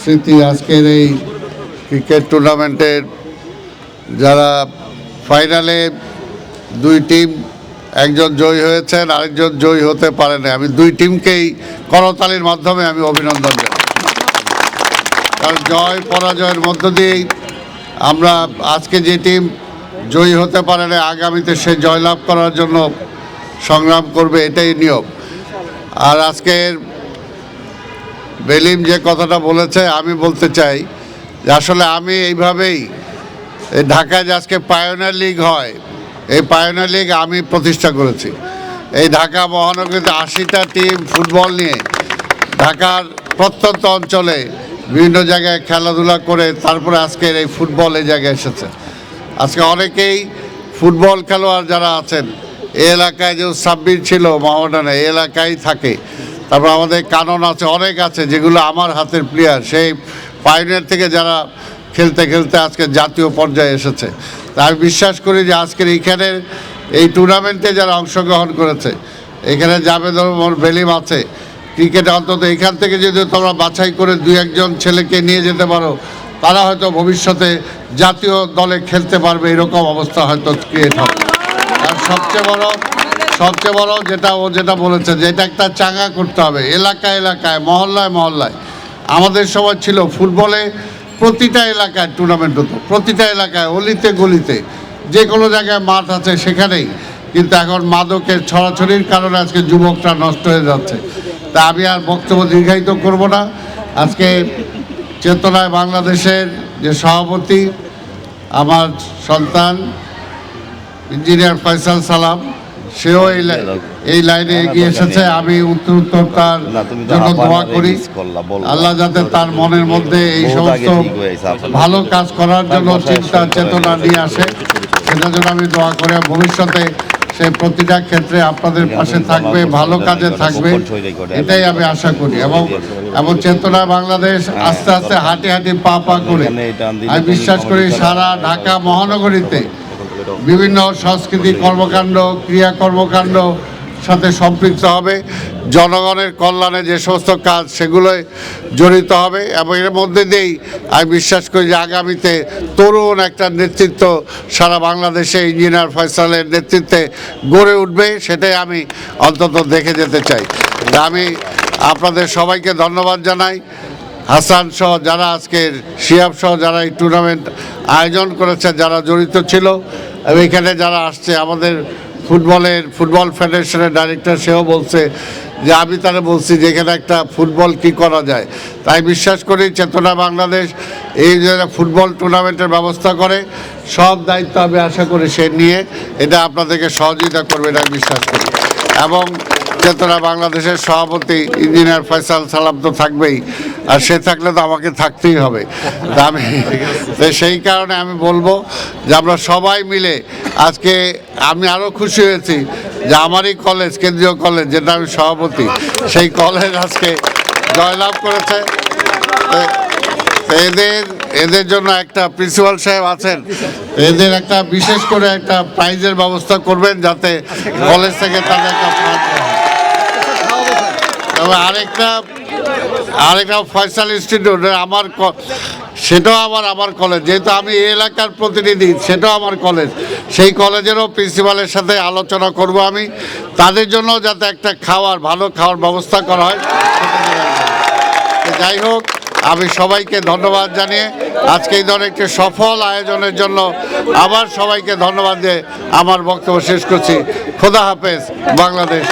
স্মৃতি আজকের এই ক্রিকেট টুর্নামেন্টের যারা ফাইনালে দুই টিম, একজন জয়ী হয়েছেন, আরেকজন জয়ী হতে পারেনি। আমি দুই টিমকেই করতালির মাধ্যমে আমি অভিনন্দন জানাই। কারণ জয় পরাজয়ের মধ্য দিয়েই আমরা আজকে যে টিম জয়ী হতে পারে না, আগামীতে সে জয়লাভ করার জন্য সংগ্রাম করবে, এটাই নিয়ম। আর আজকের বেলিম যে কথাটা বলেছে, আমি বলতে চাই যে আসলে আমি এইভাবেই ঢাকায় যে আজকে পায়োনিয়ার লিগ হয়, এই পায়োনিয়ার লিগ আমি প্রতিষ্ঠা করেছি। এই ঢাকা মহানগরীতে 80টা টিম ফুটবল নিয়ে ঢাকার প্রত্যন্ত অঞ্চলে বিভিন্ন জায়গায় খেলাধুলা করে তারপরে আজকের এই ফুটবল এই জায়গায় এসেছে। আজকে অনেকেই ফুটবল খেলোয়াড় যারা আছেন এই এলাকায়, যে সাব্বির ছিল মোহামেডানে, এই এলাকায় থাকে। তারপর আমাদের কানন আছে, অনেক আছে যেগুলো আমার হাতের প্লেয়ার, সেই পায়োনিয়ার থেকে যারা খেলতে খেলতে আজকে জাতীয় পর্যায়ে এসেছে। তা আমি বিশ্বাস করি যে আজকের এইখানের এই টুর্নামেন্টে যারা অংশগ্রহণ করেছে, এখানে জাভেদ বেলিম আছে, ক্রিকেটে অন্তত এখান থেকে যদি তোমরা বাছাই করে দুই একজন ছেলেকে নিয়ে যেতে পারো, তারা হয়তো ভবিষ্যতে জাতীয় দলে খেলতে পারবে, এরকম অবস্থা হয়তো ক্রিয়েট হবে। আর সবচেয়ে বড় যেটা বলেছে যে এটা একটা চাঙ্গা করতে হবে এলাকায় এলাকায়, মহল্লায় মহল্লায়। আমাদের সময় ছিল ফুটবলে প্রতিটা এলাকায় টুর্নামেন্ট হতো, প্রতিটা এলাকায়, অলিতে গলিতে, যে কোনো জায়গায় মাঠ আছে সেখানেই। কিন্তু এখন মাদকের ছড়াছড়ির কারণে আজকে যুবকরা নষ্ট হয়ে যাচ্ছে। তা আমি আর বক্তব্য দীর্ঘায়িত করব না। আজকে চেতনায় বাংলাদেশের যে সভাপতি, আমার সন্তান ইঞ্জিনিয়ার ফয়সাল সালাম, সেও এই লাইনে এগিয়ে এসেছে। আমি উত্তর তার জন্য দোয়া করি, আল্লাহ যাতে তার মনের মধ্যে এই সমস্ত ভালো কাজ করার জন্য চিন্তা চেতনা নিয়ে আসে, সেটার জন্য আমি দোয়া করি। ভবিষ্যতে সে প্রতিটা ক্ষেত্রে আপনাদের পাশে থাকবে, ভালো কাজে থাকবে, এটাই আমি আশা করি। এবং চেতনা বাংলাদেশ আস্তে আস্তে হাঁটি হাঁটি পা করে আমি বিশ্বাস করি সারা ঢাকা মহানগরীতে বিভিন্ন সাংস্কৃতিক কর্মকাণ্ড, ক্রিয়া কর্মকাণ্ড সাথে সম্পৃক্ত হবে। জনগণের কল্যাণে যে সমস্ত কাজ, সেগুলোয় জড়িত হবে। এবং এর মধ্যে দিয়েই আমি বিশ্বাস করি যে আগামীতে তরুণ একটা নেতৃত্ব সারা বাংলাদেশে ইঞ্জিনিয়ার ফয়সালের নেতৃত্বে গড়ে উঠবে, সেটাই আমি অন্তত দেখে যেতে চাই। আমি আপনাদের সবাইকে ধন্যবাদ জানাই। হাসান সহ যারা আজকের, শিহাব সহ যারা এই টুর্নামেন্ট আয়োজন করেছে, যারা জড়িত ছিল, এবং এখানে যারা আসছে, আমাদের ফুটবল ফেডারেশনের ডাইরেক্টর, সেও বলছে যে আমি তারা বলছি যে এখানে একটা ফুটবল কি করা যায়। তাই বিশ্বাস করি চেতনা বাংলাদেশ এই যে ফুটবল টুর্নামেন্টের ব্যবস্থা করে, সব দায়িত্ব আমি আশা করি সে নিয়ে এটা আপনাদেরকে সহযোগিতা করবে, এটা বিশ্বাস করি। এবং চেতনা বাংলাদেশের সভাপতি ইঞ্জিনিয়ার ফয়সাল সালাম তো থাকবেই, আর সে থাকলে তো আমাকে থাকতেই হবে। সেই কারণে আমি বলবো যে আমরা সবাই মিলে আজকে, আমি আরও খুশি হয়েছি যে আমারই কলেজ, কেন্দ্রীয় কলেজ, যেটা আমি সভাপতি, সেই কলেজ আজকে জয়লাভ করেছে। এদের জন্য একটা প্রিন্সিপাল সাহেব আছেন, এদের একটা বিশেষ করে একটা প্রাইজের ব্যবস্থা করবেন, যাতে কলেজ থেকে তাদের একটা ফান্ড হয়। তবে আরেকটা ফয়সাল ইনস্টিটিউট, সেটাও আমার কলেজ, যেহেতু আমি এই এলাকার প্রতিনিধি, সেটাও আমার কলেজ। সেই কলেজেরও প্রিন্সিপালের সাথে আলোচনা করব আমি, তাদের জন্য যাতে একটা ভালো খাওয়ার ব্যবস্থা করা হয়। যাই হোক, আমি সবাইকে ধন্যবাদ জানিয়ে আজকে এই ধরনের একটি সফল আয়োজনের জন্য আবার সবাইকে ধন্যবাদ দিয়ে আমার বক্তব্য শেষ করছি। খোদা হাফেজ, বাংলাদেশ।